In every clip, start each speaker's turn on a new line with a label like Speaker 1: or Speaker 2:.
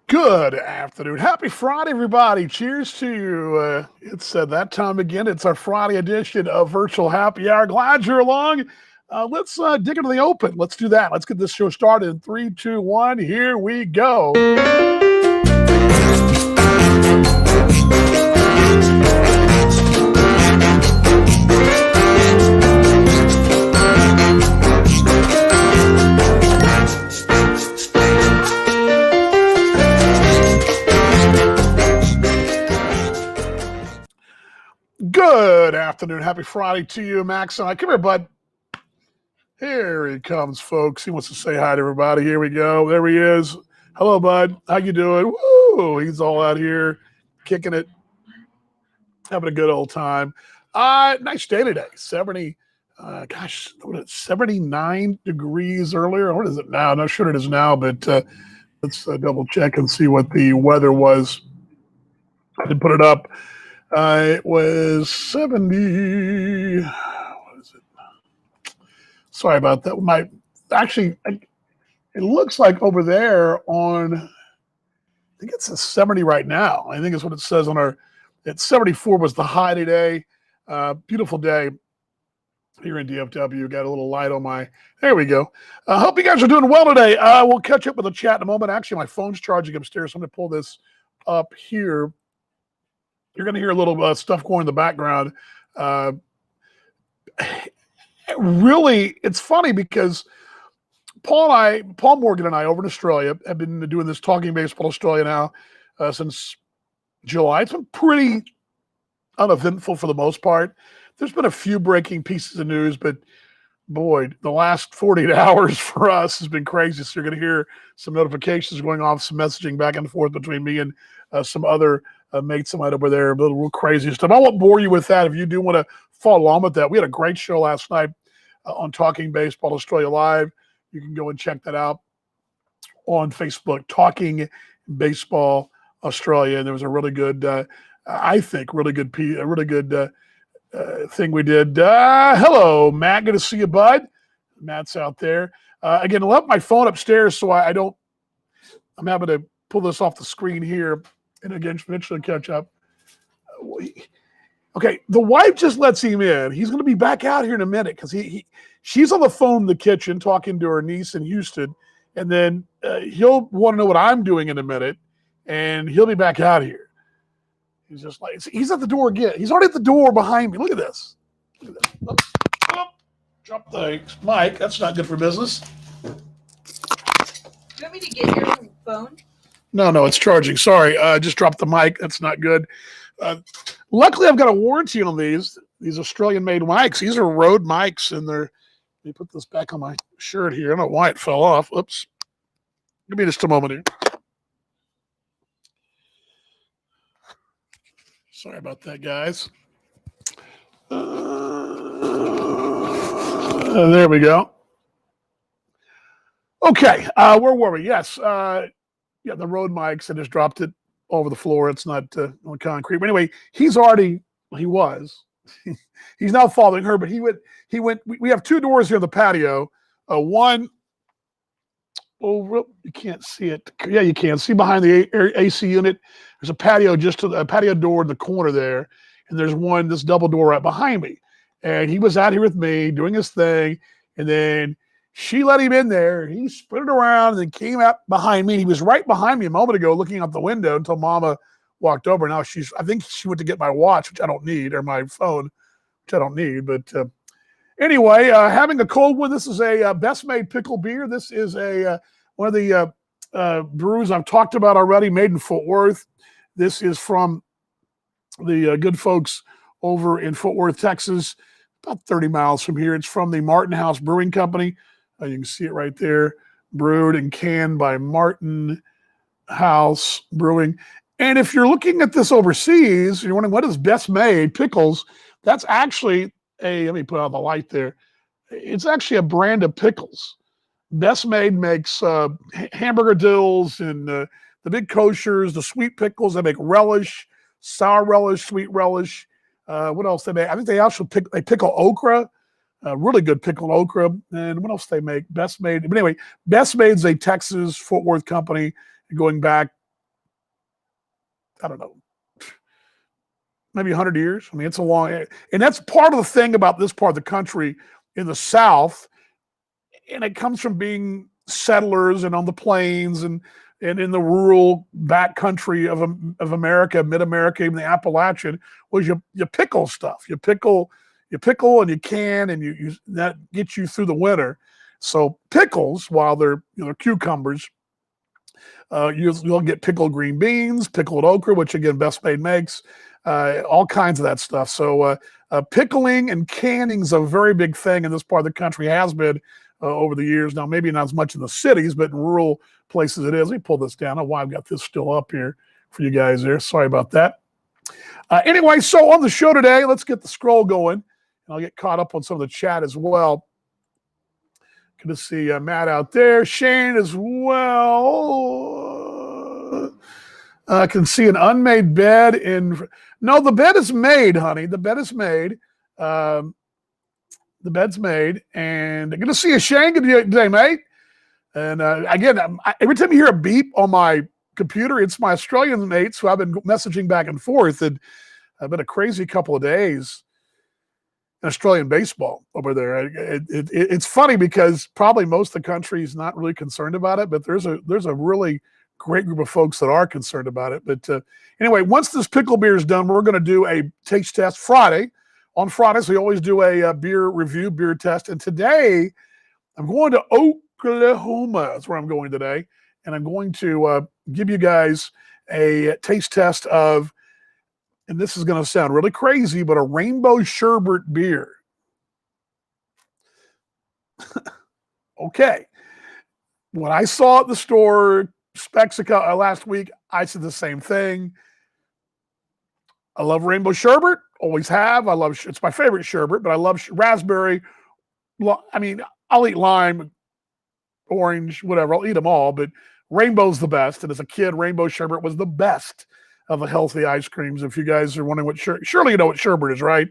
Speaker 1: Good afternoon. Happy Friday, everybody. Cheers to you. It's that time again. It's our Friday edition of Virtual Happy Hour. Glad you're along. Let's dig into the open. Let's do that. Let's get this show started in 3, 2, 1. Here we go. Good afternoon. Happy Friday to you, Max. Come here, bud. Here he comes, folks. He wants to say hi to everybody. Here we go. There he is. Hello, bud. How you doing? Woo! He's all out here kicking it, having a good old time. Nice day today. 79 degrees earlier. What is it now? I'm not sure it is now, but let's double check and see what the weather was. I did put it up. It was 70. What is it? Sorry about that. It looks like over there on, I think it's a 70 right now. I think it's what it says on our, at 74 was the high today. Beautiful day here in DFW. Got a little light on my, there we go. Hope you guys are doing well today. We'll catch up with the chat in a moment. Actually, my phone's charging upstairs, so I'm going to pull this up here. You're going to hear a little stuff going in the background. Really, it's funny because Paul Morgan and I over in Australia have been doing this Talking Baseball Australia now since July. It's been pretty uneventful for the most part. There's been a few breaking pieces of news, but boy, the last 48 hours for us has been crazy. So you're going to hear some notifications going off, some messaging back and forth between me and some other mates of mine over there, a little real crazy stuff. I won't bore you with that. If you do want to follow along with that, we had a great show last night on Talking Baseball Australia Live. You can go and check that out on Facebook, Talking Baseball Australia. And there was a really good, I think, really good thing we did. Hello, Matt. Good to see you, bud. Matt's out there. Again, I left my phone upstairs, so I'm having to pull this off the screen here and again, eventually catch up. Okay, the wife just lets him in. He's going to be back out here in a minute because she's on the phone in the kitchen talking to her niece in Houston, and then he'll want to know what I'm doing in a minute, and he'll be back out here. He's just like, he's at the door again. He's already at the door behind me. Look at this. Drop the mic. That's not good for business.
Speaker 2: Do you want me to get your phone?
Speaker 1: No, it's charging. Sorry, just dropped the mic. That's not good. Luckily, I've got a warranty on these Australian-made mics. These are Rode mics, and let me put this back on my shirt here. I don't know why it fell off. Oops. Give me just a moment here. Sorry about that, guys. There we go. Okay, where were we? Yes, yeah, the Rode mics. I just dropped it over the floor. It's not on concrete. But anyway, he's now following her, but he went, we have two doors here on the patio. One over, you can't see it. Yeah, you can see behind the AC unit. There's a patio, just to a patio door in the corner there. And there's this double door right behind me. And he was out here with me doing his thing. And then she let him in there. He sprinted around and then came out behind me. He was right behind me a moment ago looking out the window until Mama walked over. Now I think she went to get my watch, which I don't need, or my phone, which I don't need. But anyway, having a cold one. This is a Best Made Pickle beer. This is one of the brews I've talked about already, made in Fort Worth. This is from the good folks over in Fort Worth, Texas, about 30 miles from here. It's from the Martin House Brewing Company. You can see it right there, brewed and canned by Martin House Brewing. And if you're looking at this overseas, you're wondering what is Best Made Pickles, that's actually let me put out the light there. It's actually a brand of pickles. Best Made makes hamburger dills and the big koshers, the sweet pickles. They make relish, sour relish, sweet relish. What else they make? I think they also pickle okra. Really good pickled okra. And what else they make? Best Made. But anyway, Best Made's a Texas Fort Worth company going back I don't know, maybe 100 years. I mean, it's a long, and that's part of the thing about this part of the country in the South. And it comes from being settlers and on the plains and in the rural back country of America, mid-America, even the Appalachian, was you pickle stuff. You pickle and you can, and you that gets you through the winter. So pickles, while they're cucumbers, you'll get pickled green beans, pickled okra, which again Best Made makes, all kinds of that stuff. So pickling and canning is a very big thing in this part of the country, has been over the years. Now, maybe not as much in the cities, but in rural places it is. Let me pull this down. I don't know why I've got this still up here for you guys there. Sorry about that. Anyway, so on the show today, let's get the scroll going. And I'll get caught up on some of the chat as well. Good to see Matt out there. Shane as well. I can see an unmade bed in. No, the bed is made, honey. The bed is made. The bed's made. And I'm going to see a Shane today, mate. And again, every time you hear a beep on my computer, it's my Australian mates who I've been messaging back and forth. And I've been a crazy couple of days in Australian baseball over there. It's funny because probably most of the country is not really concerned about it, but there's a really great group of folks that are concerned about it. But anyway, once this pickle beer is done, we're going to do a taste test Friday. On Fridays, we always do a beer review, beer test. And today, I'm going to Oklahoma. That's where I'm going today. And I'm going to give you guys a taste test of, and this is going to sound really crazy, but a rainbow sherbet beer. Okay. When I saw it at the store, Spexica last week, I said the same thing. I love rainbow sherbet. Always have. It's my favorite sherbet, but I love raspberry. I mean, I'll eat lime, orange, whatever. I'll eat them all, but rainbow's the best. And as a kid, rainbow sherbet was the best of the healthy ice creams. If you guys are wondering what surely you know what sherbet is, right?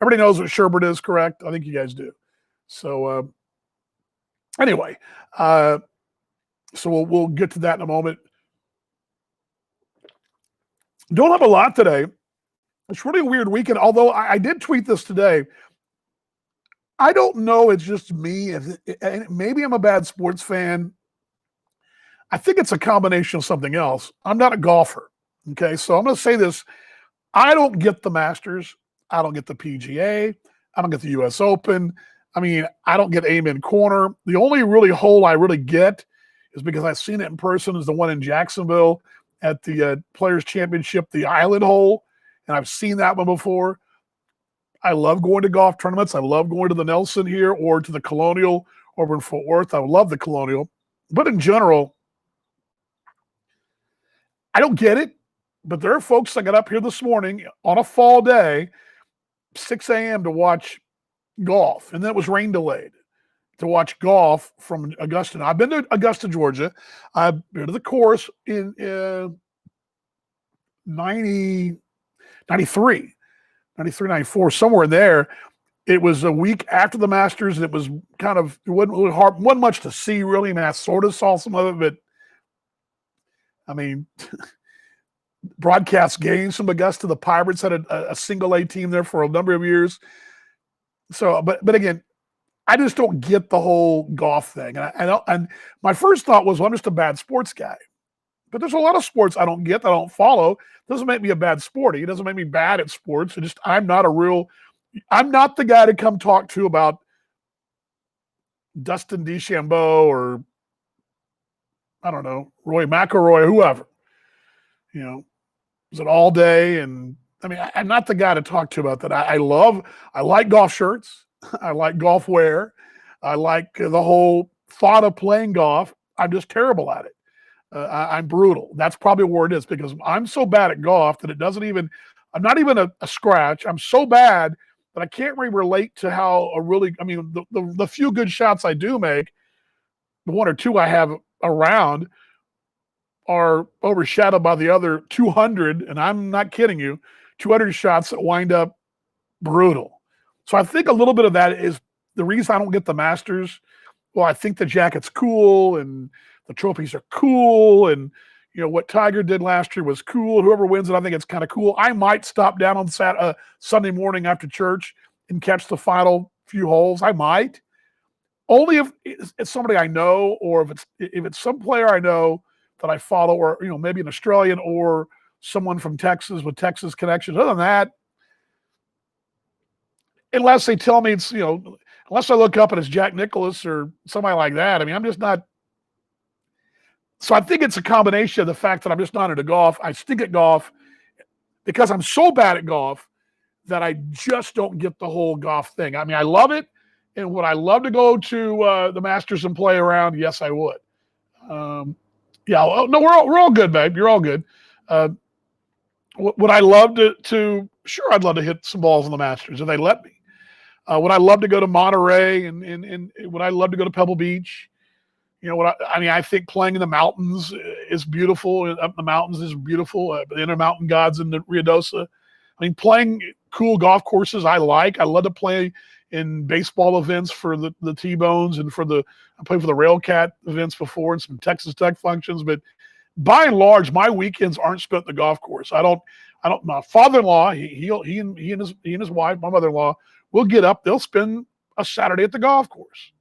Speaker 1: Everybody knows what sherbet is, correct? I think you guys do. So anyway, so we'll get to that in a moment. Don't have a lot today. It's really a weird weekend, although I did tweet this today. I don't know, it's just me. Maybe I'm a bad sports fan. I think it's a combination of something else. I'm not a golfer, okay? So I'm going to say this. I don't get the Masters. I don't get the PGA. I don't get the U.S. Open. I mean, I don't get Amen Corner. The only really hole I really get is because I've seen it in person is the one in Jacksonville at the Players Championship, the Island hole. And I've seen that one before. I love going to golf tournaments. I love going to the Nelson here or to the Colonial over in Fort Worth. I love the Colonial. But in general, I don't get it. But there are folks that got up here this morning on a fall day, 6 a.m. to watch golf. And then it was rain delayed to watch golf from Augusta. Now, I've been to Augusta, Georgia. I've been to the course in 93, 94, somewhere in there. It was a week after the Masters, and it was kind of, it wasn't really hard, wasn't much to see really. I mean, I sort of saw some of it, but I mean, broadcast games from Augusta. The Pirates had a single A team there for a number of years. So, but again, I just don't get the whole golf thing. And my first thought was, well, I'm just a bad sports guy. But there's a lot of sports I don't get, that I don't follow. Doesn't make me a bad sporty. It doesn't make me bad at sports. I'm not the guy to come talk to about Dustin DeChambeau or, I don't know, Roy McIlroy, whoever. You know, is it all day? And I mean, I'm not the guy to talk to about that. I like golf shirts. I like golf wear. I like the whole thought of playing golf. I'm just terrible at it. I'm brutal. That's probably where it is, because I'm so bad at golf that I'm not even a scratch. I'm so bad that I can't really relate to how the few good shots I do make, the one or two I have around, are overshadowed by the other 200, and I'm not kidding you, 200 shots that wind up brutal. So I think a little bit of that is the reason I don't get the Masters. Well, I think the jacket's cool and the trophies are cool, and what Tiger did last year was cool. Whoever wins it, I think it's kind of cool. I might stop down on Sunday morning after church and catch the final few holes. I might. Only if it's somebody I know, or if it's some player I know that I follow, or maybe an Australian or someone from Texas with Texas connections. Other than that, unless they tell me it's unless I look up and it's Jack Nicklaus or somebody like that. I mean, I'm just not. So I think it's a combination of the fact that I'm just not into golf. I stink at golf because I'm so bad at golf that I just don't get the whole golf thing. I mean, I love it. And would I love to go to the Masters and play around? Yes, I would. Yeah, no, we're all good, babe. You're all good. Would I love to? Sure, I'd love to hit some balls in the Masters if they let me. Would I love to go to Monterey and would I love to go to Pebble Beach? I think playing in the mountains is beautiful. Up in the mountains is beautiful. The Intermountain Gods in the Ruidoso. I mean, playing cool golf courses I like. I love to play in baseball events for the T-Bones and I played for the Railcat events before and some Texas Tech functions. But by and large, my weekends aren't spent at the golf course. I don't. My father-in-law, he and his wife, my mother-in-law, will get up. They'll spend a Saturday at the golf course.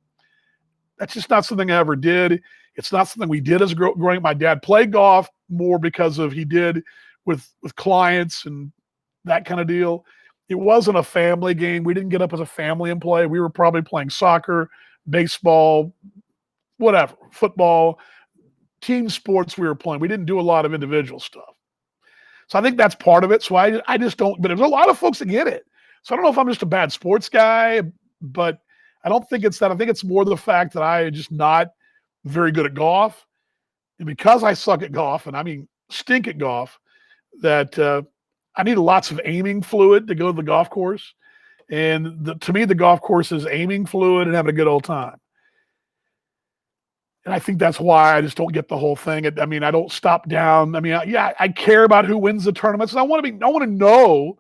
Speaker 1: That's just not something I ever did. It's not something we did as growing up. My dad played golf more because of he did with clients and that kind of deal. It wasn't a family game. We didn't get up as a family and play. We were probably playing soccer, baseball, whatever, football, team sports we were playing. We didn't do a lot of individual stuff. So I think that's part of it. So I just don't, but there's a lot of folks that get it. So I don't know if I'm just a bad sports guy, but I don't think it's that. I think it's more the fact that I am just not very good at golf. And because I suck at golf, and I mean stink at golf, that I need lots of aiming fluid to go to the golf course. And to me, the golf course is aiming fluid and having a good old time. And I think that's why I just don't get the whole thing. I mean, I don't stop down. I mean, I care about who wins the tournaments. I want to know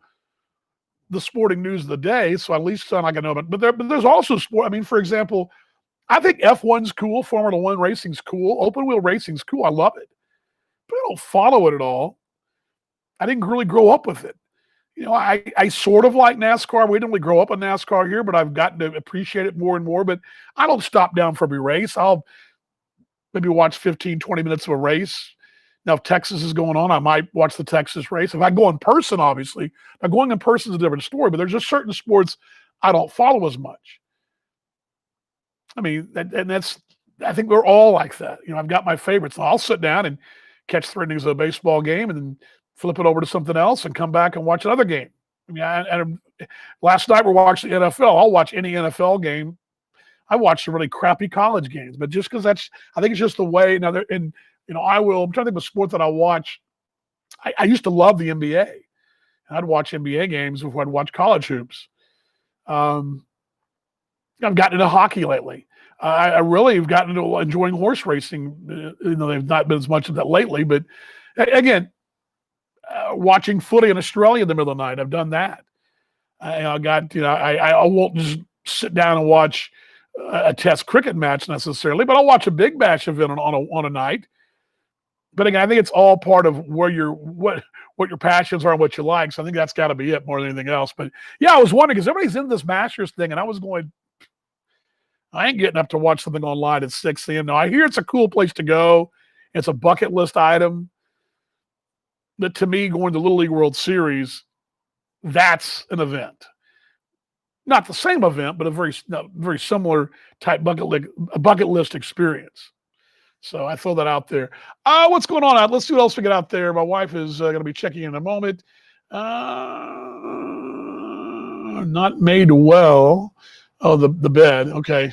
Speaker 1: the sporting news of the day, so at least I can know about. But there's also sport. I mean, for example, I think F1's cool, Formula One racing's cool, open wheel racing's cool. I love it, but I don't follow it at all. I didn't really grow up with it. I sort of like NASCAR. We didn't really grow up on NASCAR here, but I've gotten to appreciate it more and more. But I don't stop down for every race. I'll maybe watch 15, 20 minutes of a race. Now, if Texas is going on, I might watch the Texas race. If I go in person, obviously. Now, going in person is a different story, but there's just certain sports I don't follow as much. I mean, I think we're all like that. I've got my favorites. I'll sit down and catch 3 innings of a baseball game and then flip it over to something else and come back and watch another game. I mean, last night we're watching the NFL. I'll watch any NFL game. I watch the really crappy college games, but just because I think it's just the way. Now, I'm trying to think of a sport that I watch. I used to love the NBA. I'd watch NBA games before I'd watch college hoops. I've gotten into hockey lately. I really have gotten into enjoying horse racing. They've not been as much of that lately, but again, watching footy in Australia in the middle of the night, I've done that. I won't just sit down and watch a test cricket match necessarily, but I'll watch a big bash event on a night. But again, I think it's all part of what your passions are and what you like. So I think that's got to be it more than anything else. But yeah, I was wondering because everybody's in this Masters thing, and I was going, I ain't getting up to watch something online at 6 a.m. Now I hear it's a cool place to go. It's a bucket list item. But to me, going to Little League World Series, that's an event. Not the same event, but a very similar type bucket list experience. So I throw that out there. What's going on? Let's see what else we get out there. My wife is going to be checking in a moment. Not made well. Oh, the bed. Okay,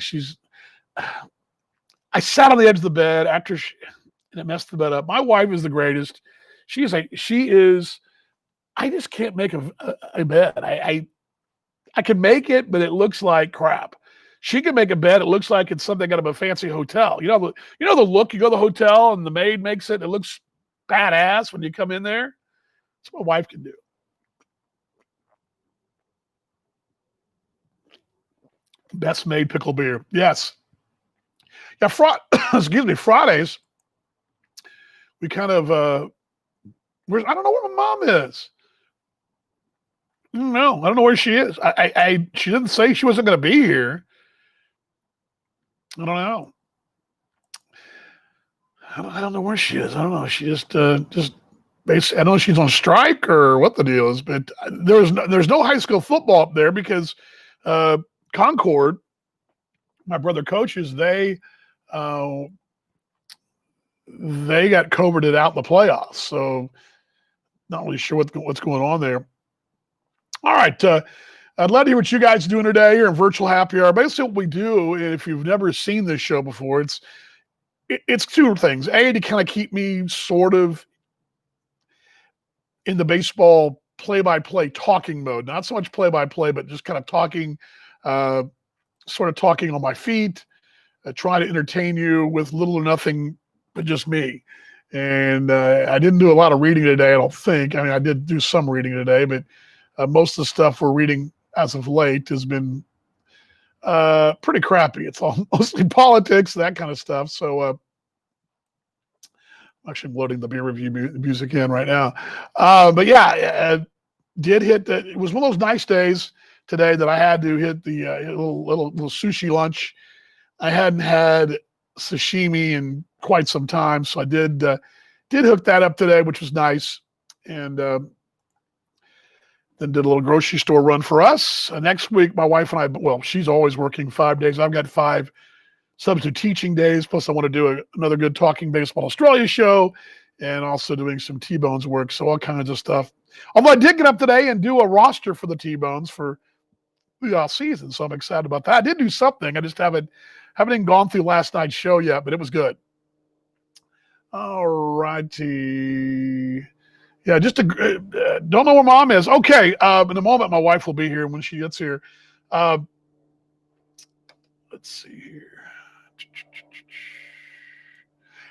Speaker 1: I sat on the edge of the bed and it messed the bed up. My wife is the greatest. She is. I just can't make a bed. I can make it, but it looks like crap. She can make a bed. It looks like it's something out of a fancy hotel. You know the look. You go to the hotel and the maid makes it. It looks badass when you come in there. That's what my wife can do. Best made pickle beer. Yes. Yeah. Excuse me. Fridays. we kind of I don't know where my mom is. No, I don't know where she is. She didn't say she wasn't going to be here. I don't know. I don't know where she is. I don't know. She just basically, I don't know if she's on strike or what the deal is, but there's no high school football up there because Concord, my brother coaches, they got COVIDed out in the playoffs. So not really sure what's going on there. All right. I'd love to hear what you guys are doing today here in Virtual Happy Hour. Basically what we do, if you've never seen this show before, it's two things. A, to kind of keep me sort of in the baseball play-by-play talking mode. Not so much play-by-play, but just kind of talking, sort of talking on my feet, try to entertain you with little or nothing but just me. And I didn't do a lot of reading today, I don't think. I mean, I did do some reading today, but most of the stuff we're reading as of late has been pretty crappy. It's all mostly politics, that kind of stuff. So actually, I'm loading the beer review music in right now. But yeah, did hit it was one of those nice days today that I had to hit the little sushi lunch. I hadn't had sashimi in quite some time, so I did hook that up today, which was nice. And then did a little grocery store run for us. Next week, my wife and I, well, she's always working 5 days. I've got 5 substitute teaching days. Plus, I want to do another good Talking Baseball Australia show and also doing some T-Bones work. So all kinds of stuff. Although I did get up today and do a roster for the T-Bones for the off season. So I'm excited about that. I did do something. I just haven't even gone through last night's show yet, but it was good. All righty. Yeah, just don't know where mom is. Okay, in a moment, my wife will be here when she gets here. Let's see here.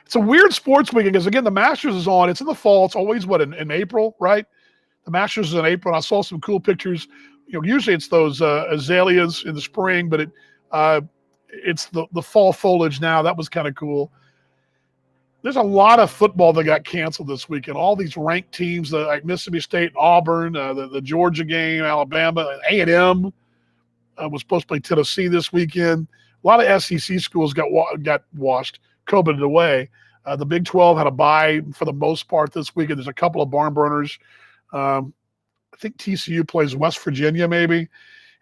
Speaker 1: It's a weird sports weekend because, again, the Masters is on. It's in the fall. It's always, in April, right? The Masters is in April, and I saw some cool pictures. Usually it's those azaleas in the spring, but it's the fall foliage now. That was kind of cool. There's a lot of football that got canceled this weekend. All these ranked teams, like Mississippi State, Auburn, the Georgia game, Alabama, A&M was supposed to play Tennessee this weekend. A lot of SEC schools got washed, COVIDed away. The Big 12 had a bye for the most part this weekend. There's a couple of barn burners. I think TCU plays West Virginia maybe.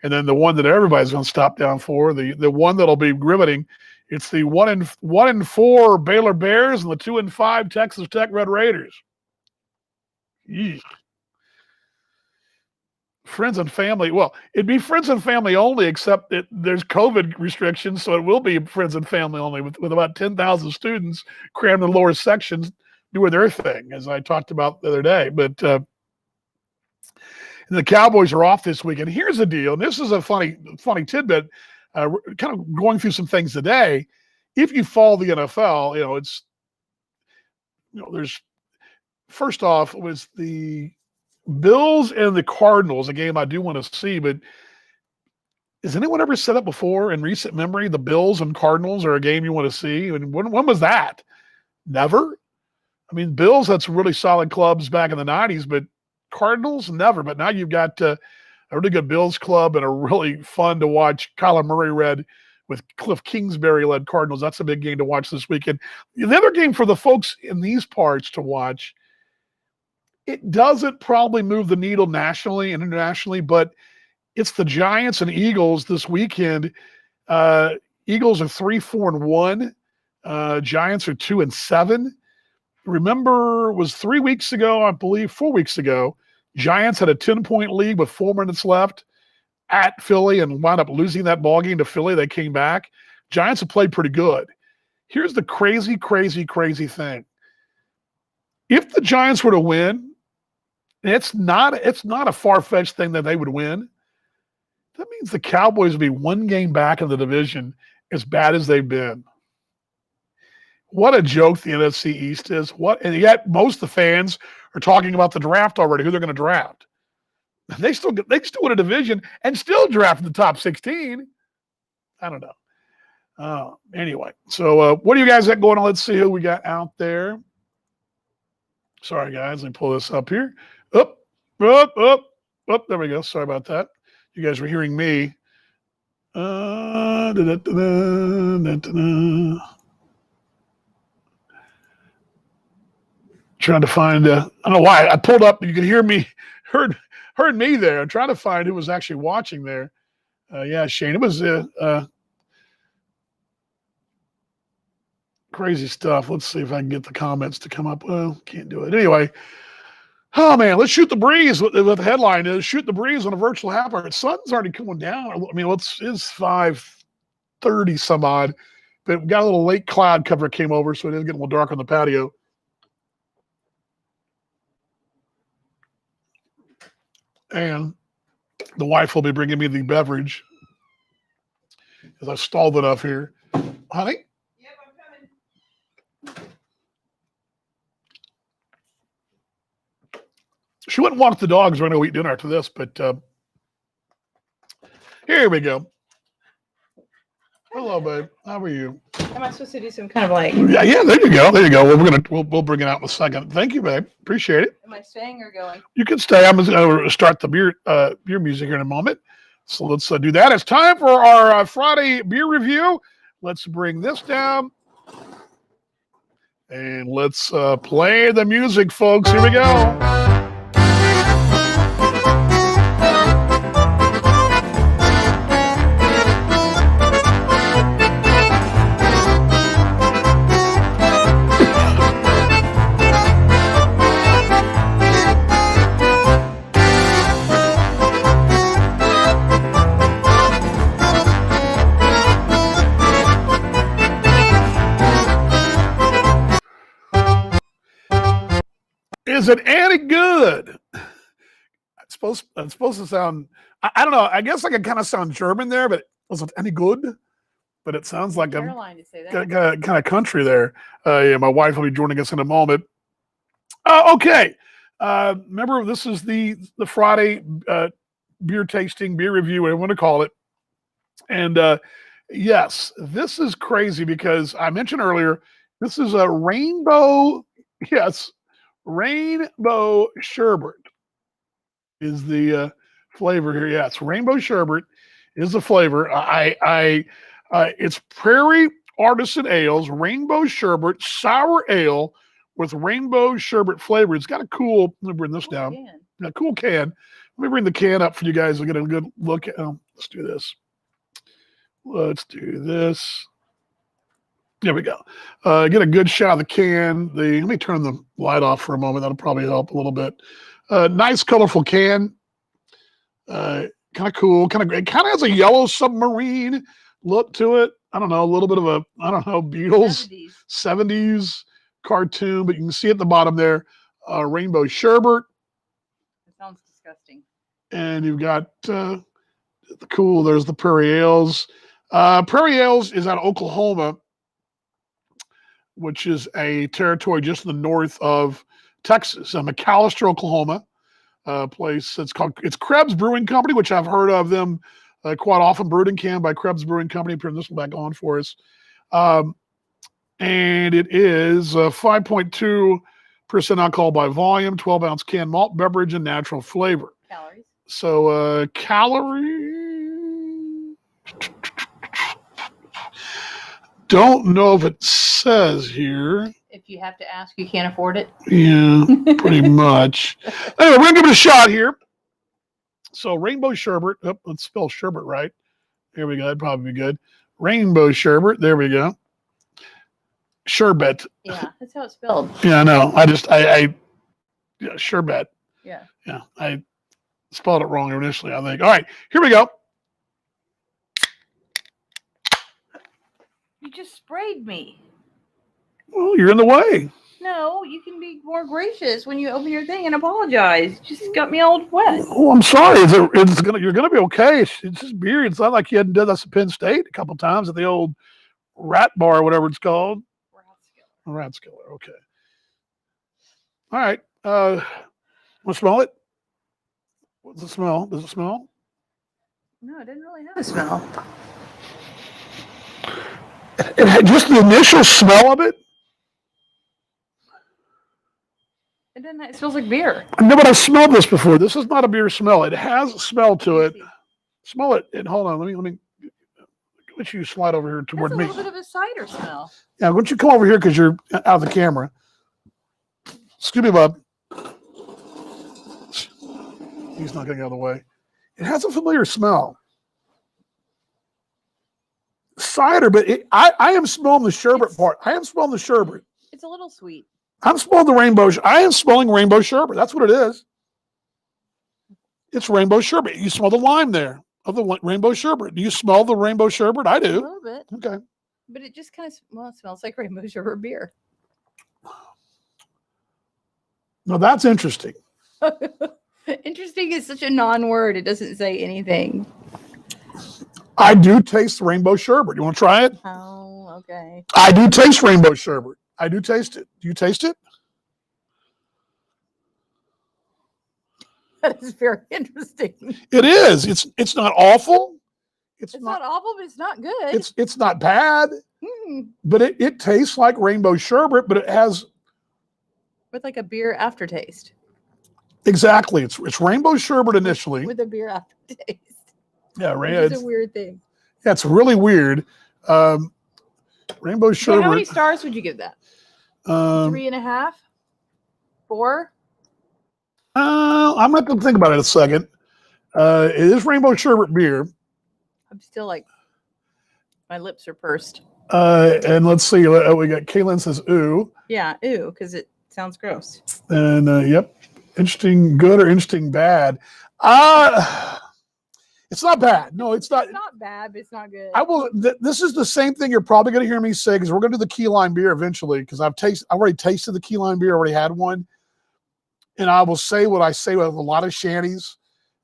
Speaker 1: And then the one that everybody's going to stop down for, the one that'll be riveting, it's the 1-4 Baylor Bears and the 2-5 Texas Tech Red Raiders. Eesh. Friends and family. Well, it'd be friends and family only, except that there's COVID restrictions, so it will be friends and family only with about 10,000 students crammed in the lower sections doing their thing, as I talked about the other day. But the Cowboys are off this weekend. Here's the deal, and this is a funny tidbit. Kind of going through some things today. If you follow the NFL, there's first off was the Bills and the Cardinals, a game I do want to see, but has anyone ever said it before in recent memory? The Bills and Cardinals are a game you want to see. I mean, when was that? Never. I mean, Bills had some really solid clubs back in the 90s, but Cardinals never. But now you've got a really good Bills club and a really fun to watch Kyler Murray with Cliff Kingsbury led Cardinals. That's a big game to watch this weekend. The other game for the folks in these parts to watch, it doesn't probably move the needle nationally and internationally, but it's the Giants and Eagles this weekend. Eagles are 3-4-1. Giants are 2-7. Remember, it was 3 weeks ago, I believe, 4 weeks ago, Giants had a 10-point lead with 4 minutes left at Philly and wound up losing that ball game to Philly. They came back. Giants have played pretty good. Here's the crazy, crazy, crazy thing. If the Giants were to win, it's not a far-fetched thing that they would win. That means the Cowboys would be 1 game back in the division, as bad as they've been. What a joke the NFC East is. And yet most of the fans are talking about the draft already, who they're going to draft. They still win a division and still draft in the top 16. I don't know. Anyway, so what do you guys got going on? Let's see who we got out there. Sorry, guys. Let me pull this up here. Up, up, up, up. There we go. Sorry about that. You guys were hearing me. Trying to find. I don't know why I pulled up. You could hear me. Heard me there. I'm trying to find who was actually watching there. Yeah, Shane. It was crazy stuff. Let's see if I can get the comments to come up. Well, can't do it. Anyway, oh man, let's shoot the breeze. What the headline is: shoot the breeze on a virtual half hour. The sun's already coming down. I mean, it's 5:30 some odd, but we got a little late cloud cover came over, so it is getting a little dark on the patio. And the wife will be bringing me the beverage as I stalled enough here, honey. She went and walked the dogs. We're going to eat dinner after this, but here we go. Hello, babe. How are you?
Speaker 2: Am I supposed to do some kind of like?
Speaker 1: Yeah. There you go. There you go. We'll bring it out in a second. Thank you, babe. Appreciate it.
Speaker 2: Am I staying or going?
Speaker 1: You can stay. I'm going to start the beer music here in a moment. So let's do that. It's time for our Friday beer review. Let's bring this down. And let's play the music, folks. Here we go. Is it any good? It's supposed to sound, I don't know. I guess I could kind of sound German there, but was it any good? But it sounds like I'm
Speaker 2: to say that.
Speaker 1: kind of country there. Yeah, my wife will be joining us in a moment. Okay. Remember, this is the Friday beer tasting, beer review, whatever you want to call it. And yes, this is crazy because I mentioned earlier, this is a rainbow, yes, rainbow sherbet is the flavor here. Yeah, it's rainbow sherbet is the flavor. It's Prairie Artisan Ales, rainbow sherbet, sour ale with rainbow sherbet flavor. It's got a cool, let me bring this down. A cool can. Let me bring the can up for you guys to get a good look at. Let's do this. Let's do this. There we go. Get a good shot of the can. Let me turn the light off for a moment. That'll probably help a little bit. Nice, colorful can. Kind of cool. It kind of has a yellow submarine look to it. I don't know, a little bit of a, Beatles 70s cartoon, but you can see at the bottom there, rainbow sherbet.
Speaker 2: It sounds disgusting.
Speaker 1: And you've got there's the Prairie Ales. Prairie Ales is out of Oklahoma, which is a territory just in the north of Texas, McAlester, Oklahoma. Place. It's Krebs Brewing Company, which I've heard of them quite often. Brewed in can by Krebs Brewing Company. Turn this one back on for us. And it is 5.2% alcohol by volume, 12-ounce can malt beverage, and natural flavor.
Speaker 2: Calories.
Speaker 1: So calorie. Don't know if it says here.
Speaker 2: If you have to ask, you can't afford it.
Speaker 1: Yeah, pretty much. Anyway, we're going to give it a shot here. So rainbow sherbet. Oh, let's spell sherbet right. Here we go. That'd probably be good. Rainbow sherbet. There we go. Sherbet.
Speaker 2: Yeah, that's how it's spelled.
Speaker 1: Yeah, I know. Yeah, sherbet.
Speaker 2: Yeah.
Speaker 1: Yeah, I spelled it wrong initially, I think. All right, here we go.
Speaker 2: You just sprayed me.
Speaker 1: Well, you're in the way.
Speaker 2: No, you can be more gracious when you open your thing and apologize. You just got me all wet.
Speaker 1: Oh, I'm sorry. You're gonna be okay. It's just beer. It's not like you hadn't done this at Penn State a couple times at the old Rat Bar, or whatever it's called. Rathskeller. Okay. All right. Want to smell it? What's the smell? Does it smell?
Speaker 2: No, it didn't really have a smell.
Speaker 1: Just the initial smell of it.
Speaker 2: It doesn't. It smells like beer.
Speaker 1: No, but I've smelled this before. This is not a beer smell. It has a smell to it. Smell it. And hold on. Let me let you slide over here
Speaker 2: That's
Speaker 1: toward
Speaker 2: a
Speaker 1: me.
Speaker 2: little bit of a cider smell.
Speaker 1: Yeah, why don't you come over here because you're out of the camera. Excuse me, bub. He's not getting out of the way. It has a familiar smell. Cider, but I am smelling the sherbet part. I am smelling the sherbet.
Speaker 2: It's a little sweet.
Speaker 1: I'm smelling the rainbow. I am smelling rainbow sherbet. That's what it is. It's rainbow sherbet. You smell the lime there of the rainbow sherbet. Do you smell the rainbow sherbet? I
Speaker 2: A
Speaker 1: do.
Speaker 2: little bit.
Speaker 1: Okay.
Speaker 2: But it just kind of, well, it smells like rainbow sherbet beer.
Speaker 1: Now that's interesting.
Speaker 2: Interesting is such a non-word. It doesn't say anything.
Speaker 1: I do taste rainbow sherbet. You want to try it?
Speaker 2: Oh, okay.
Speaker 1: I do taste rainbow sherbet. I do taste it. Do you taste it?
Speaker 2: That is very interesting.
Speaker 1: It is. It's not awful.
Speaker 2: It's not awful, but it's not good.
Speaker 1: It's not bad.
Speaker 2: Mm.
Speaker 1: But it tastes like rainbow sherbet, but it has
Speaker 2: With like a beer aftertaste.
Speaker 1: exactly. It's rainbow sherbet initially.
Speaker 2: With a beer aftertaste.
Speaker 1: Yeah,
Speaker 2: Which
Speaker 1: right.
Speaker 2: is a weird thing.
Speaker 1: That's really weird. Rainbow
Speaker 2: So how many
Speaker 1: sherbet.
Speaker 2: stars would you give that? 3.5? 4?
Speaker 1: I'm not going to think about it a second. It is rainbow sherbet beer.
Speaker 2: I'm still like, my lips are pursed.
Speaker 1: And let's see. We got Kaylin says, ooh.
Speaker 2: Yeah, ew, because it sounds gross.
Speaker 1: And yep. Interesting good or interesting bad. It's not bad. No, it's not.
Speaker 2: It's not bad, but it's not good.
Speaker 1: I will. This is the same thing you're probably going to hear me say because we're going to do the key lime beer eventually because I've already tasted the key lime beer, already had one, and I will say what I say with a lot of shanties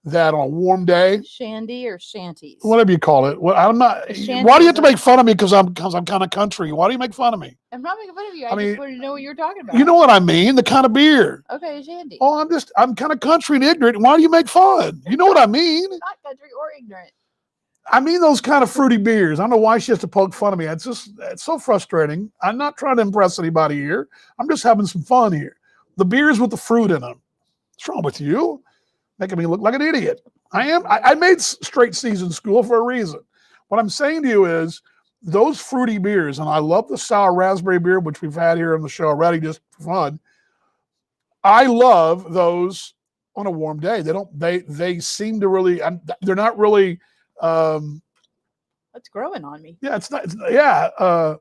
Speaker 1: that on a warm day,
Speaker 2: Shandy or shanties?
Speaker 1: whatever you call it. I'm not.
Speaker 2: A shanty
Speaker 1: Why do you have
Speaker 2: is
Speaker 1: to make fun of me because I'm kind of country? Why do you make fun of me?
Speaker 2: I'm not making fun of you. I
Speaker 1: I mean,
Speaker 2: just wanted to know what you were talking about.
Speaker 1: You know what I mean? The kind of beer.
Speaker 2: Okay, a shandy.
Speaker 1: Oh, I'm kind of country and ignorant. Why do you make fun? You know what I mean?
Speaker 2: Not country or ignorant.
Speaker 1: I mean those kind of fruity beers. I don't know why she has to poke fun of me. It's so frustrating. I'm not trying to impress anybody here. I'm just having some fun here. The beers with the fruit in them. What's wrong with you? Making me look like an idiot. I am. I made straight season school for a reason. What I'm saying to you is those fruity beers, and I love the sour raspberry beer, which we've had here on the show already just for fun. I love those on a warm day. They seem to really, they're not really,
Speaker 2: That's growing on me.
Speaker 1: yeah,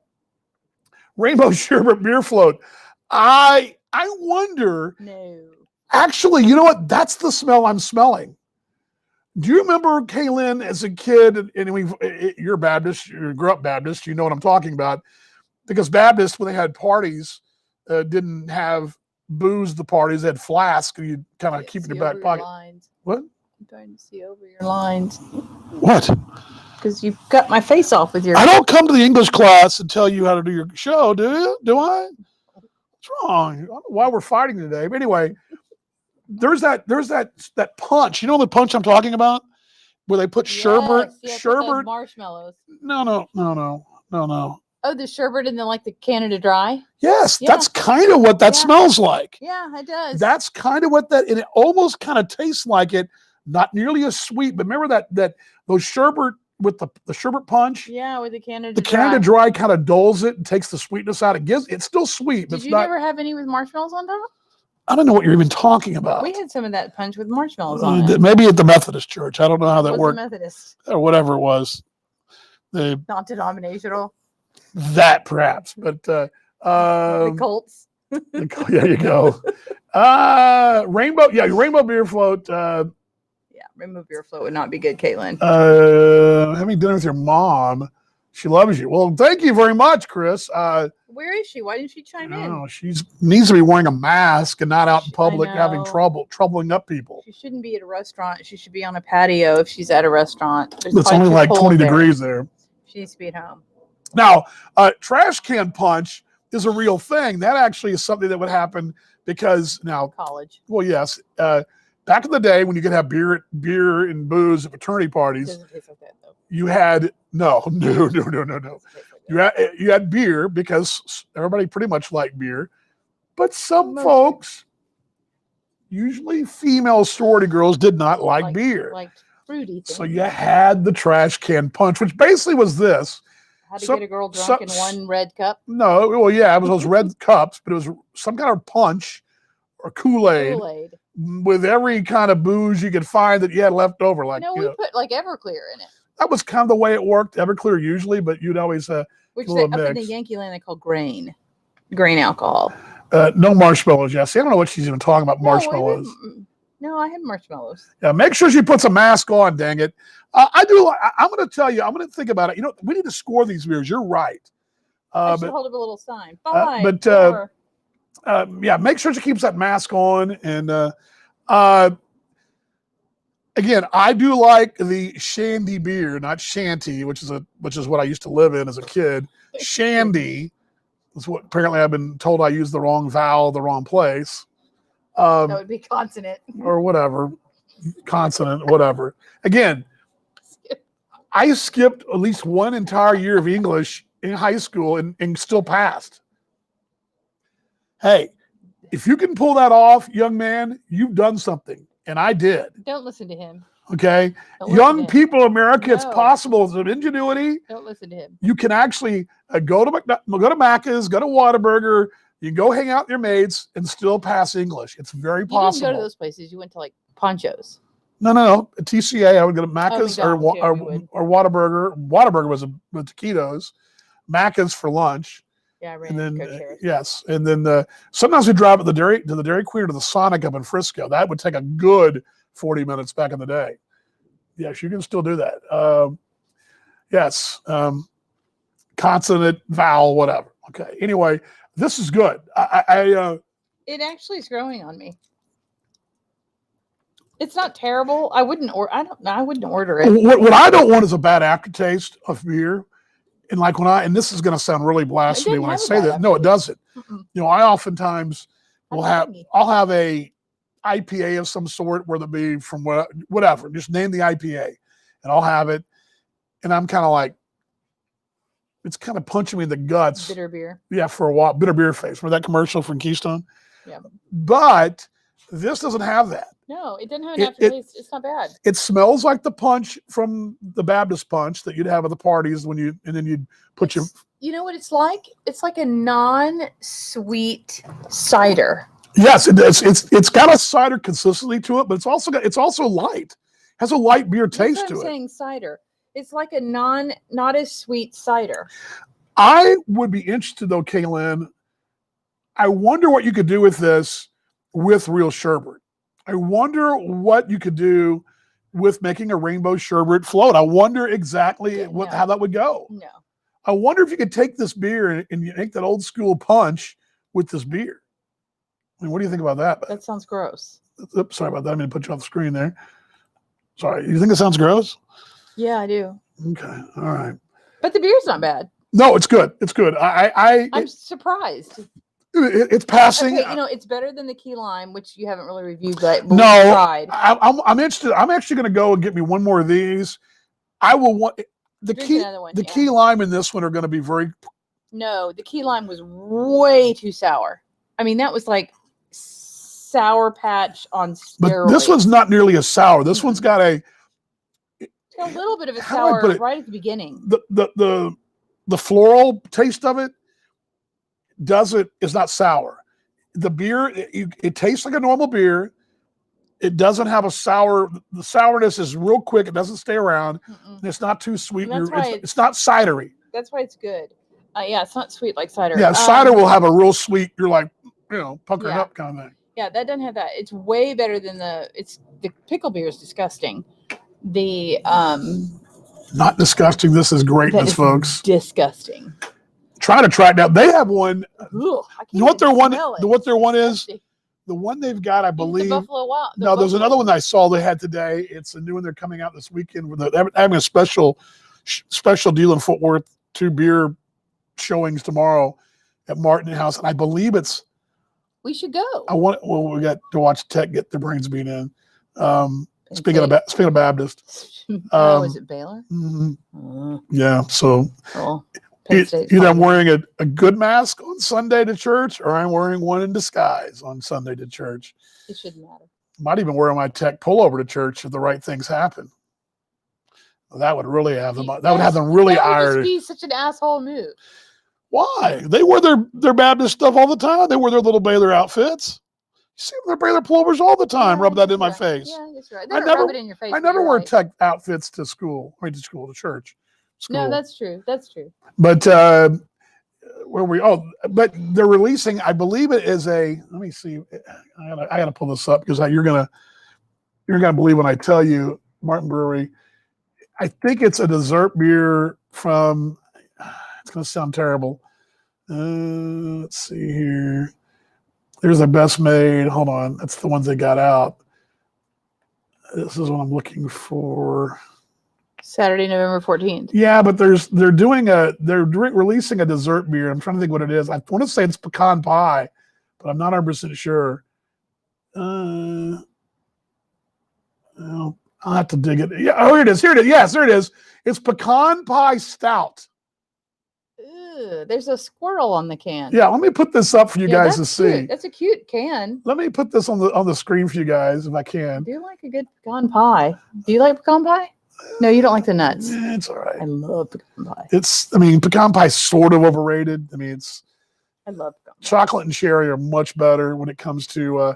Speaker 1: rainbow sherbet beer float. I wonder,
Speaker 2: No.
Speaker 1: actually, you know what? That's the smell I'm smelling. Do you remember, Kaylin, as a kid, and you're Baptist, you grew up Baptist, you know what I'm talking about, because Baptists, when they had parties, didn't have booze the parties, they had flasks, and you kind of keep in your back pocket. What?
Speaker 2: I'm trying to see over your lines.
Speaker 1: What?
Speaker 2: Because you cut my face off with your...
Speaker 1: I don't come to the English class and tell you how to do your show, do you? Do I? What's wrong? I don't know why we're fighting today. But anyway, there's that punch. You know the punch I'm talking about? Where they put sherbet.
Speaker 2: Yes, with the
Speaker 1: Sherbet.
Speaker 2: marshmallows.
Speaker 1: No.
Speaker 2: Oh, the sherbet and then like the Canada Dry?
Speaker 1: Yes,
Speaker 2: Yeah.
Speaker 1: that's kind of what that
Speaker 2: Yeah.
Speaker 1: smells like.
Speaker 2: Yeah, it does.
Speaker 1: That's kind of what that, and it almost kind of tastes like it. Not nearly as sweet, but remember that those sherbet with the sherbet punch.
Speaker 2: Yeah, with the Canada
Speaker 1: The
Speaker 2: Dry.
Speaker 1: Canada Dry kind of dulls it and takes the sweetness out. It's still sweet, but
Speaker 2: Did
Speaker 1: it's
Speaker 2: you
Speaker 1: not.
Speaker 2: never have any with marshmallows on top?
Speaker 1: I don't know what you're even talking about.
Speaker 2: We had some of that punch with marshmallows on it.
Speaker 1: Maybe at the Methodist church. I don't know how that
Speaker 2: Was
Speaker 1: worked,
Speaker 2: Methodist,
Speaker 1: or whatever it was.
Speaker 2: not denominational.
Speaker 1: That perhaps, but
Speaker 2: The Colts.
Speaker 1: there you go. Rainbow, rainbow beer float.
Speaker 2: Yeah, rainbow beer float would not be good, Caitlin.
Speaker 1: Having dinner with your mom. She loves you. Well, thank you very much, Chris.
Speaker 2: Where is she? Why didn't she chime in?
Speaker 1: No, she needs to be wearing a mask and not out in public having
Speaker 2: know.
Speaker 1: troubling up people.
Speaker 2: She shouldn't be at a restaurant. She should be on a patio if she's at a restaurant. It's
Speaker 1: It's
Speaker 2: probably
Speaker 1: only
Speaker 2: too
Speaker 1: like
Speaker 2: cold
Speaker 1: 20
Speaker 2: there.
Speaker 1: degrees there.
Speaker 2: She needs to be at home.
Speaker 1: Now, trash can punch is a real thing. That actually is something that would happen because now,
Speaker 2: College.
Speaker 1: well, yes, back in the day when you could have beer and booze at fraternity
Speaker 2: It
Speaker 1: parties,
Speaker 2: doesn't taste like that though.
Speaker 1: you had no.
Speaker 2: It doesn't taste like that.
Speaker 1: You had beer because everybody pretty much liked beer, but some
Speaker 2: Most
Speaker 1: folks usually female sorority girls did not like beer.
Speaker 2: Like fruity things.
Speaker 1: So you had the trash can punch, which basically was this.
Speaker 2: How to
Speaker 1: some-
Speaker 2: get a girl drunk in
Speaker 1: some-
Speaker 2: one red cup?
Speaker 1: No, well, yeah, it was those red cups, but it was some kind of punch or Kool-Aid
Speaker 2: Kool-Aid.
Speaker 1: with every kind of booze you could find that you had left over. Like,
Speaker 2: No,
Speaker 1: you
Speaker 2: we
Speaker 1: know,
Speaker 2: put like Everclear in it.
Speaker 1: that was kind of the way it worked. Everclear usually, but you'd always
Speaker 2: Which
Speaker 1: a little
Speaker 2: up in the
Speaker 1: mix.
Speaker 2: Yankee land they call grain alcohol.
Speaker 1: no marshmallows. Yeah, see, I don't know what she's even talking about.
Speaker 2: No,
Speaker 1: Marshmallows.
Speaker 2: No, I had marshmallows.
Speaker 1: Yeah, make sure she puts a mask on. Dang it! I'm going to tell you. I'm going to think about it. You know, we need to score these beers. You're right.
Speaker 2: I should
Speaker 1: But
Speaker 2: hold up a little sign.
Speaker 1: but,
Speaker 2: 4.
Speaker 1: yeah, make sure she keeps that mask on. And again, I do like the Shandy beer, not Shanty, which is what I used to live in as a kid. Shandy is what apparently I've been told I used the wrong vowel, the wrong place.
Speaker 2: That would be consonant.
Speaker 1: Or whatever, consonant, whatever. Again, I skipped at least one entire year of English in high school and still passed. Hey, if you can pull that off, young man, you've done something. And I did.
Speaker 2: Don't listen to him.
Speaker 1: Okay.
Speaker 2: Don't listen
Speaker 1: Young
Speaker 2: to him.
Speaker 1: people, America, it's
Speaker 2: No.
Speaker 1: possible. With ingenuity,
Speaker 2: Don't listen to him.
Speaker 1: you can actually go to Macca's, go to Whataburger, you can go hang out with your mates and still pass English. It's very
Speaker 2: You
Speaker 1: possible.
Speaker 2: didn't go to those places. You went to like Ponchos.
Speaker 1: No. At TCA, I would go to Macca's
Speaker 2: McDonald's, yeah, we would.
Speaker 1: or Whataburger. Whataburger was with taquitos. Macca's for lunch.
Speaker 2: Yeah, I ran
Speaker 1: And then
Speaker 2: Coach Harris.
Speaker 1: yes, and then sometimes we drive to the Dairy Queen or to the Sonic up in Frisco. That would take a good 40 minutes back in the day. Yes, you can still do that. Yes, consonant, vowel, whatever. Okay. Anyway, this is good.
Speaker 2: It actually is growing on me. It's not terrible. I wouldn't order it.
Speaker 1: What I don't want is a bad aftertaste of beer. And like and this is going to sound really blasphemy
Speaker 2: didn't
Speaker 1: when I
Speaker 2: have a
Speaker 1: say
Speaker 2: bad
Speaker 1: that. No, it doesn't.
Speaker 2: Mm-mm.
Speaker 1: You know, I oftentimes will
Speaker 2: I'm
Speaker 1: have,
Speaker 2: telling you.
Speaker 1: I'll have a IPA of some sort, whether it be from whatever, just name the IPA and I'll have it. And I'm kind of like, it's kind of punching me in the guts.
Speaker 2: Bitter beer.
Speaker 1: Yeah, for a while. Bitter beer face. Remember that commercial from Keystone?
Speaker 2: Yeah.
Speaker 1: But this doesn't have that.
Speaker 2: No, it doesn't have an
Speaker 1: It-
Speaker 2: aftertaste. It's not bad.
Speaker 1: It smells like the punch from the Baptist punch that you'd have at the parties and then you'd put your.
Speaker 2: You know what it's like? It's like a non-sweet cider.
Speaker 1: Yes, it's got a cider consistency to it, but it's also light. Has a light beer taste
Speaker 2: That's
Speaker 1: to
Speaker 2: what I'm
Speaker 1: it.
Speaker 2: saying cider. It's like a not as sweet cider.
Speaker 1: I would be interested though, Kaylin. I wonder what you could do with this with real sherbet. I wonder what you could do with making a rainbow sherbet float. I wonder exactly
Speaker 2: No.
Speaker 1: how that would go.
Speaker 2: No.
Speaker 1: I wonder if you could take this beer and you make that old school punch with this beer. I mean, what do you think about that?
Speaker 2: That sounds gross.
Speaker 1: Oops, sorry about that. I mean to put you off the screen there. Sorry. You think it sounds gross?
Speaker 2: Yeah, I do.
Speaker 1: Okay. All right.
Speaker 2: But the beer's not bad.
Speaker 1: No, it's good. It's good.
Speaker 2: I'm surprised.
Speaker 1: It's passing.
Speaker 2: Okay, it's better than the key lime, which you haven't really reviewed, but we
Speaker 1: No,
Speaker 2: tried.
Speaker 1: I'm interested. I'm actually going to go and get me one more of these. I will want the
Speaker 2: Drink
Speaker 1: key.
Speaker 2: another one,
Speaker 1: The
Speaker 2: yeah.
Speaker 1: key lime in this one are going to be very.
Speaker 2: No, the key lime was way too sour. I mean, that was like Sour Patch on steroids.
Speaker 1: But this one's not nearly as sour. This one's got
Speaker 2: It's got a little bit of a
Speaker 1: How do I
Speaker 2: sour
Speaker 1: put it?
Speaker 2: right at the beginning.
Speaker 1: the floral taste of it. Is not sour. The beer it tastes like a normal beer. It doesn't have a sour. The sourness is real quick. It doesn't stay around.
Speaker 2: Mm-mm.
Speaker 1: And it's not too sweet.
Speaker 2: And that's why
Speaker 1: It's not cidery.
Speaker 2: That's why it's good. Yeah, it's not sweet like cider.
Speaker 1: Yeah, cider will have a real sweet. You're like, puckering
Speaker 2: Yeah.
Speaker 1: up kind of thing.
Speaker 2: Yeah, that doesn't have that. It's way better than the pickle beer is disgusting. The
Speaker 1: Not disgusting. This is
Speaker 2: that
Speaker 1: greatness,
Speaker 2: is
Speaker 1: folks.
Speaker 2: disgusting.
Speaker 1: Try to track down. They have one.
Speaker 2: Ugh, I can't
Speaker 1: You know what their
Speaker 2: even
Speaker 1: one?
Speaker 2: smell it.
Speaker 1: What their one is?
Speaker 2: Disgusting.
Speaker 1: The one they've got, I
Speaker 2: Even
Speaker 1: believe.
Speaker 2: The Buffalo Wild.
Speaker 1: No, there's another one I saw they had today. It's a new one. They're coming out this weekend. They're having a special deal in Fort Worth. 2 beer showings tomorrow at Martin House, and I believe it's.
Speaker 2: We should go.
Speaker 1: We got to watch Tech get their brains beat in. Speaking of Baptist.
Speaker 2: Oh, is it Baylor?
Speaker 1: mhm,
Speaker 2: Oh,
Speaker 1: yeah. So
Speaker 2: well, Penn State's
Speaker 1: Either I'm
Speaker 2: probably-
Speaker 1: wearing a good mask on Sunday to church, or I'm wearing one in disguise on Sunday to church.
Speaker 2: It shouldn't matter.
Speaker 1: Might even wear my tech pullover to church if the right things happen. That would really have them. That would have them really
Speaker 2: That would just
Speaker 1: ired.
Speaker 2: be such an asshole move.
Speaker 1: Why? They wear their Baptist stuff all the time. They wear their little Baylor outfits. You see them, their Baylor pullovers all the time.
Speaker 2: Yeah,
Speaker 1: Rub that
Speaker 2: you're
Speaker 1: in my
Speaker 2: right.
Speaker 1: face.
Speaker 2: Yeah, that's right.
Speaker 1: I
Speaker 2: They don't
Speaker 1: never-
Speaker 2: rub it in your face.
Speaker 1: I
Speaker 2: but
Speaker 1: never
Speaker 2: you're
Speaker 1: wear
Speaker 2: right.
Speaker 1: tech outfits to school. I mean, to church. School.
Speaker 2: No, that's true. That's true.
Speaker 1: But where we? Oh, but they're releasing. I believe it is a. Let me see. I gotta pull this up because you're gonna believe when I tell you, Martin Brewery. I think it's a dessert beer from. It's gonna sound terrible. Let's see here. There's a Best Made. Hold on, that's the ones they got out. This is what I'm looking for.
Speaker 2: Saturday, November 14th.
Speaker 1: Yeah, but they're releasing a dessert beer. I'm trying to think what it is. I want to say it's pecan pie, but I'm not 100% sure. Well, I'll have to dig it. Yeah, oh, here it is. Here it is. Yes, there it is. It's pecan pie stout.
Speaker 2: Ew, there's a squirrel on the can.
Speaker 1: Yeah, let me put this up for you
Speaker 2: Yeah,
Speaker 1: guys to
Speaker 2: that's
Speaker 1: see.
Speaker 2: cute. That's a cute can.
Speaker 1: Let me put this on the screen for you guys if I
Speaker 2: I
Speaker 1: can.
Speaker 2: do like a good pecan pie. Do you like pecan pie? No, you don't like the nuts.
Speaker 1: It's all right.
Speaker 2: I love pecan pie.
Speaker 1: Pecan pie is sort of overrated. I mean, it's
Speaker 2: I love pecan pie.
Speaker 1: chocolate and cherry are much better when it comes to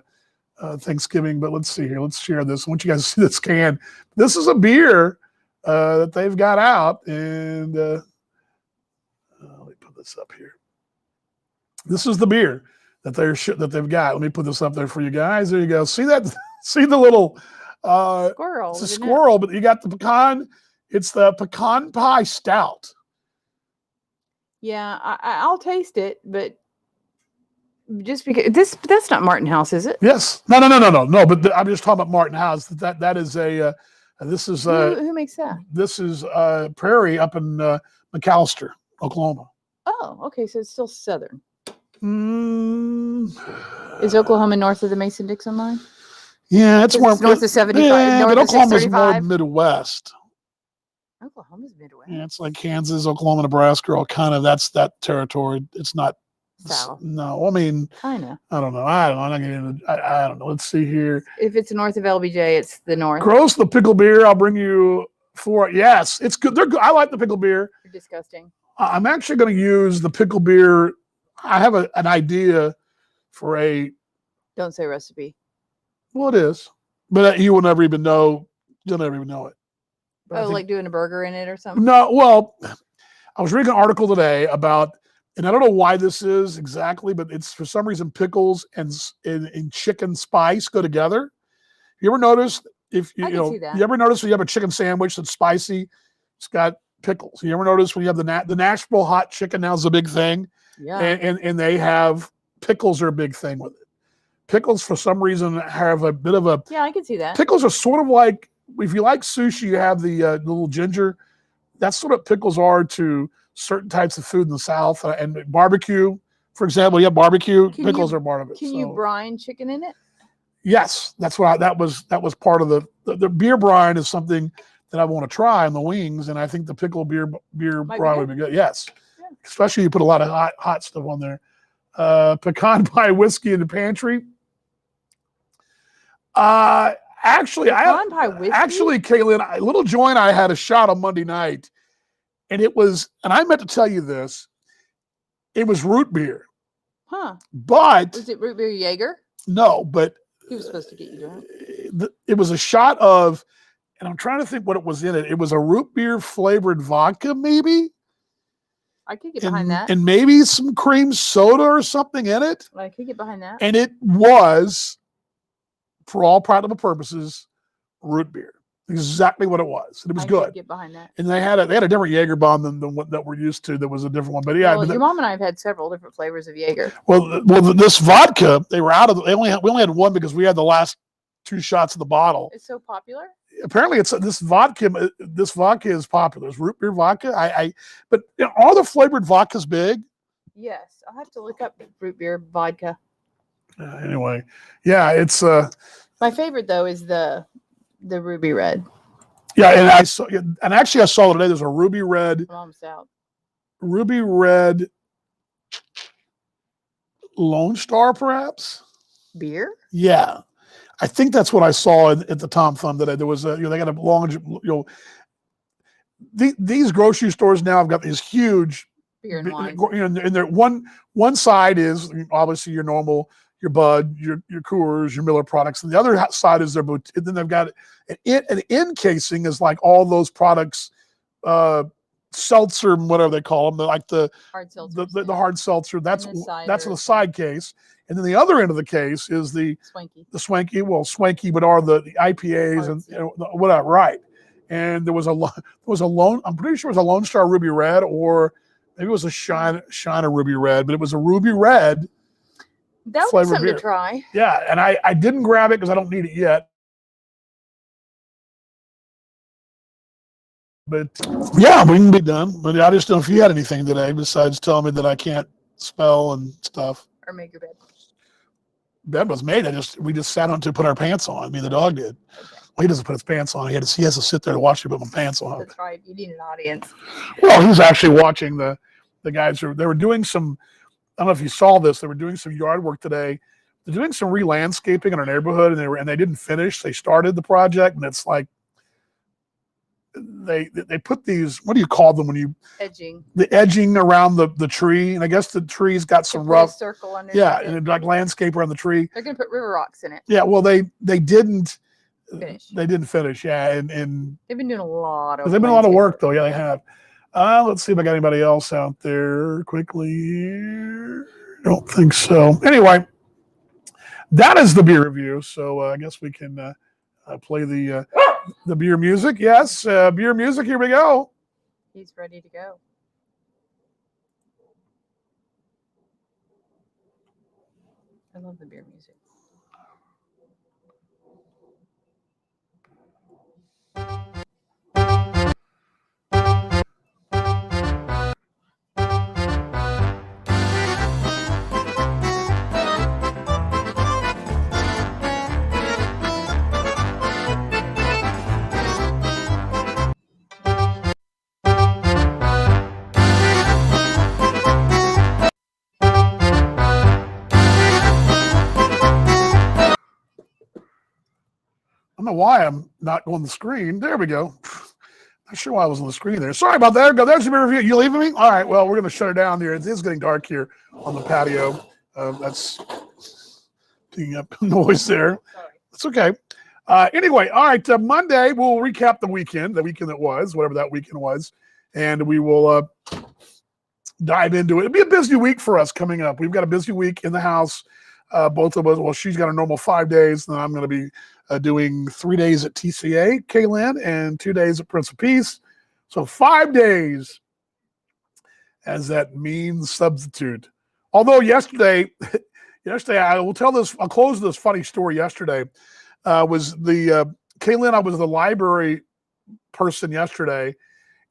Speaker 1: Thanksgiving. But let's see here. Let's share this. I want you guys to see this can. This is a beer that they've got out, and let me put this up here. This is the beer that they've got. Let me put this up there for you guys. There you go. See that? See the little
Speaker 2: Squirrel.
Speaker 1: it's a
Speaker 2: isn't it?
Speaker 1: squirrel, but you got the pecan. It's the pecan pie stout.
Speaker 2: Yeah, I'll taste it, but just because that's not Martin House, is it?
Speaker 1: Yes. No. But I'm just talking about Martin House. That is a. This is
Speaker 2: Who makes that?
Speaker 1: this is Prairie up in McAllister, Oklahoma.
Speaker 2: Oh, okay, so it's still southern.
Speaker 1: Mm,
Speaker 2: Is Oklahoma north of the Mason-Dixon line?
Speaker 1: yeah, it's more
Speaker 2: It's north of 75.
Speaker 1: Yeah,
Speaker 2: north
Speaker 1: but
Speaker 2: of
Speaker 1: Oklahoma's more
Speaker 2: 635.
Speaker 1: Midwest.
Speaker 2: Oklahoma's Midwest.
Speaker 1: Yeah, it's like Kansas, Oklahoma, Nebraska, all kind of that territory. It's not.
Speaker 2: South.
Speaker 1: No, I mean,
Speaker 2: Kind of.
Speaker 1: I don't know. I'm not getting into. I don't know. Let's see here.
Speaker 2: If it's north of LBJ, it's the north.
Speaker 1: Gross, the pickle beer. I'll bring you for. Yes, it's good. They're good. I like the pickle beer.
Speaker 2: You're disgusting.
Speaker 1: I'm actually going to use the pickle beer. I have an idea for a.
Speaker 2: Don't say recipe.
Speaker 1: Well, it is, but you will never even know. You'll never even know it. But I
Speaker 2: Oh,
Speaker 1: think-
Speaker 2: like doing a burger in it or something?
Speaker 1: No, well, I was reading an article today about, and I don't know why this is exactly, but it's for some reason pickles and chicken spice go together. You ever notice if
Speaker 2: I can see that.
Speaker 1: you ever notice when you have a chicken sandwich that's spicy, it's got pickles. You ever notice when you have the Nashville hot chicken now is a big thing,
Speaker 2: Yeah.
Speaker 1: and they have pickles are a big thing with it. Pickles for some reason have a bit of a
Speaker 2: Yeah, I can see that.
Speaker 1: pickles are sort of like if you like sushi, you have the little ginger. That's what pickles are to certain types of food in the South and barbecue. For example, you have barbecue.
Speaker 2: Can
Speaker 1: Pickles
Speaker 2: you-
Speaker 1: are part of it.
Speaker 2: Can you
Speaker 1: so-
Speaker 2: brine chicken in it?
Speaker 1: Yes, that's what that was part of the beer brine is something that I want to try on the wings, and I think the pickle beer
Speaker 2: Might be
Speaker 1: brine
Speaker 2: good.
Speaker 1: would be good. Yes,
Speaker 2: Yeah.
Speaker 1: especially you put a lot of hot stuff on there. Pecan pie whiskey in the pantry. Actually,
Speaker 2: Pecan pie whiskey?
Speaker 1: actually, Kaylin, Little Joy and I had a shot on Monday night, and I meant to tell you this. It was root beer,
Speaker 2: Huh.
Speaker 1: but
Speaker 2: Was it root beer Jaeger?
Speaker 1: no, but
Speaker 2: He was supposed to get you drunk.
Speaker 1: it was a shot of, and I'm trying to think what it was in it. It was a root beer flavored vodka, maybe,
Speaker 2: I could get behind that.
Speaker 1: and maybe some cream soda or something in it.
Speaker 2: I could get behind that.
Speaker 1: And it was, for all practical purposes, root beer. Exactly what it was. And it was
Speaker 2: I
Speaker 1: good.
Speaker 2: could get behind that.
Speaker 1: And they had a different Jaeger bomb than what that we're used to. That was a different one. But yeah,
Speaker 2: Well, your mom and I have had several different flavors of Jaeger.
Speaker 1: this vodka, they were out of. We only had one because we had the last 2 shots of the bottle.
Speaker 2: It's so popular.
Speaker 1: Apparently, it's this vodka. This vodka is popular. It's root beer vodka. But are the flavored vodkas big?
Speaker 2: Yes, I'll have to look up root beer vodka.
Speaker 1: Anyway, yeah, it's
Speaker 2: My favorite though is the ruby red.
Speaker 1: yeah, and I saw, and actually I saw today. There's a ruby red.
Speaker 2: I'm almost out.
Speaker 1: Ruby Red Lone Star, perhaps.
Speaker 2: Beer?
Speaker 1: Yeah, I think that's what I saw at the Tom Thumb today. There was a, they got a long, these grocery stores now have got these huge,
Speaker 2: Beer and wine.
Speaker 1: and they're one side is obviously your normal, your Bud, your Coors, your Miller products, and the other side is their boutique. And then they've got an end casing is like all those products, seltzer, whatever they call them, like the
Speaker 2: hard seltzer.
Speaker 1: The hard seltzer. That's
Speaker 2: the
Speaker 1: the side case, and then the other end of the case is the
Speaker 2: swanky.
Speaker 1: Well, swanky, but are the IPAs and whatever, right? And there was a lone. I'm pretty sure it was a Lone Star Ruby Red, or maybe it was a Shiner Ruby Red, but it was a Ruby Red.
Speaker 2: That was something to try.
Speaker 1: Yeah, and I didn't grab it because I don't need it yet. But yeah, we can be done. But I just don't know if you had anything today besides telling me that I can't spell and stuff.
Speaker 2: Or make your bed.
Speaker 1: Bed was made. We just sat on to put our pants on. Me and the dog did. Okay. Well, he doesn't put his pants on. He has to sit there to watch me put my pants on.
Speaker 2: That's right. You need an audience.
Speaker 1: Well, he's actually watching the guys they were doing some. I don't know if you saw this. They were doing some yard work today. They're doing some re-landscaping in our neighborhood, and they didn't finish. They started the project, and it's like they put these, what do you call them when you the edging around the tree, and I guess the tree's got some rough
Speaker 2: circle under
Speaker 1: and like landscape around the tree.
Speaker 2: They're gonna put river rocks in it.
Speaker 1: Yeah, well they didn't
Speaker 2: finish.
Speaker 1: They didn't finish. Yeah, and
Speaker 2: they've been doing a lot of
Speaker 1: work though. Yeah, they have. Let's see if I got anybody else out there quickly. I don't think so. Anyway, that is the beer review. So I guess we can play the beer music. Yes, beer music. Here we go.
Speaker 2: He's ready to go. I love the beer music.
Speaker 1: I don't know why I'm not on the screen. There we go. Not sure why I was on the screen there. Sorry about that. There's the beer review. You leaving me? All right. Well, we're going to shut it down here. It is getting dark here on the patio. That's picking up noise there. It's okay. Anyway, all right. Monday, we'll recap the weekend that was, whatever that weekend was, and we will dive into it. It'll be a busy week for us coming up. We've got a busy week in the house. Both of us. Well, she's got a normal 5 days, and then I'm going to be doing 3 days at TCA, Kaylin, and 2 days at Prince of Peace. So 5 days as that means substitute. Although yesterday, I'll close this funny story yesterday. Was the Kaylin, I was the library person yesterday,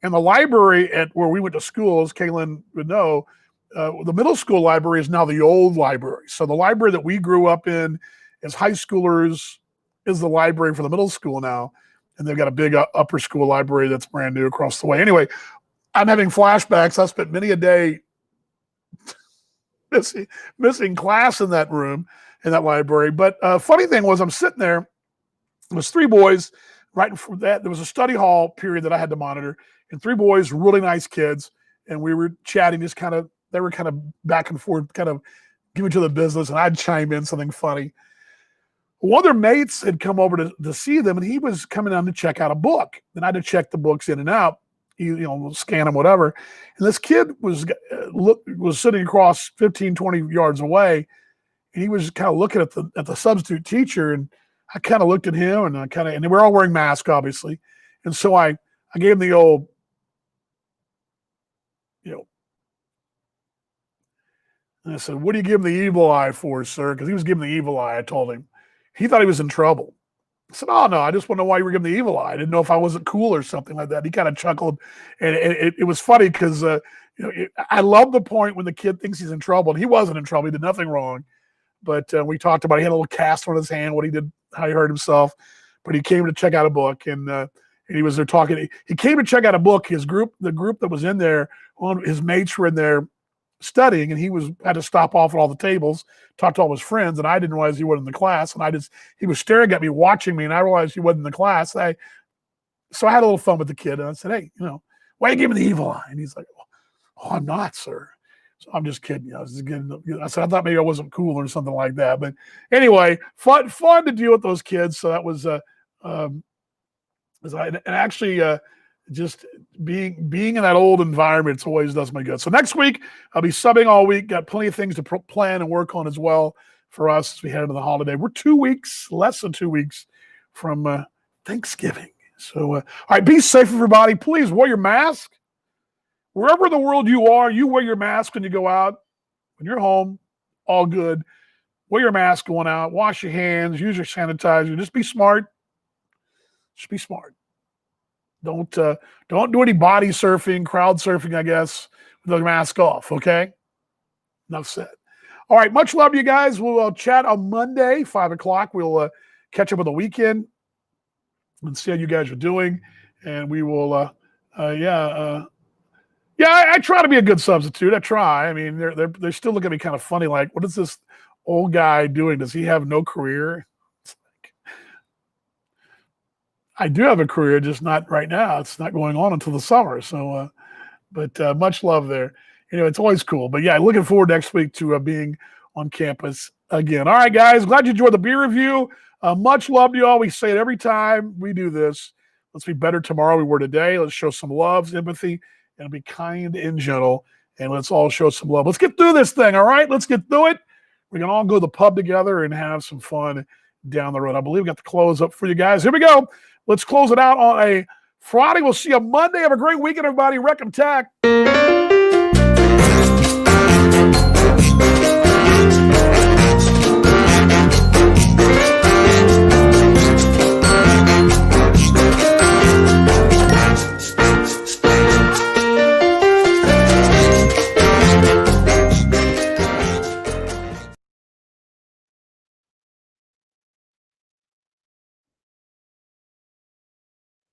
Speaker 1: and the library at where we went to school, as Kaylin would know, the middle school library is now the old library. So the library that we grew up in as high schoolers is the library for the middle school now. And they've got a big upper school library that's brand new across the way. Anyway, I'm having flashbacks. I spent many a day missing class in that room, in that library. But funny thing was, I'm sitting there. It was 3 boys right in front of that. There was a study hall period that I had to monitor, and 3 boys, really nice kids. And we were chatting, they were kind of back and forth, kind of giving each other business, and I'd chime in something funny. One of their mates had come over to see them, and he was coming down to check out a book. And I had to check the books in and out, scan them, whatever. And this kid was sitting across 15, 20 yards away, and he was kind of looking at the substitute teacher. And I kind of looked at him, and and they were all wearing masks, obviously. And so I gave him the old, and I said, "What do you give him the evil eye for, sir?" Because he was giving the evil eye. I told him. He thought he was in trouble. I said, "Oh, no, I just want to know why you were giving the evil eye. I didn't know if I wasn't cool or something like that." He kind of chuckled. And it was funny because, I love the point when the kid thinks he's in trouble. And he wasn't in trouble. He did nothing wrong. But we talked about, he had a little cast on his hand, what he did, how he hurt himself. But he came to check out a book. And and he was there talking. He came to check out a book. The group that was in there, his mates were in there studying, and he had to stop off at all the tables, talk to all his friends, and I didn't realize he wasn't in the class. And he was staring at me, watching me, and I realized he wasn't in the class. So I had a little fun with the kid, and I said, "Hey, why you give me the evil eye?" And he's like, "Oh, I'm not, sir." So I'm just kidding. I said, I thought maybe I wasn't cool or something like that. But anyway, fun to deal with those kids. So that was and actually just being in that old environment, it always does me good. So next week I'll be subbing all week. Got plenty of things to plan and work on as well for us as we head into the holiday. We're 2 weeks, less than 2 weeks from Thanksgiving. So all right, be safe, everybody. Please wear your mask. Wherever in the world you are, you wear your mask when you go out. When you're home, all good. Wear your mask going out. Wash your hands. Use your sanitizer. Just be smart. Just be smart. Don't do any body surfing, crowd surfing, I guess, with the mask off, okay? Enough said. All right, much love to you guys. We'll chat on Monday, 5 o'clock. We'll catch up on the weekend and see how you guys are doing. And we will, I try to be a good substitute. I try. I mean, they're still looking at me kind of funny, like, what is this old guy doing? Does he have no career? It's like, I do have a career, just not right now. It's not going on until the summer. So, but much love there. It's always cool. But yeah, looking forward next week to being on campus again. All right, guys. Glad you enjoyed the beer review. Much love to you all. We say it every time we do this. Let's be better tomorrow than we were today. Let's show some love, empathy, and be kind and gentle, and let's all show some love. Let's get through this thing, all right? Let's get through it. We can all go to the pub together and have some fun down the road. I believe we got the close up for you guys. Here we go. Let's close it out on a Friday. We'll see you Monday. Have a great weekend, everybody. Recom Tech.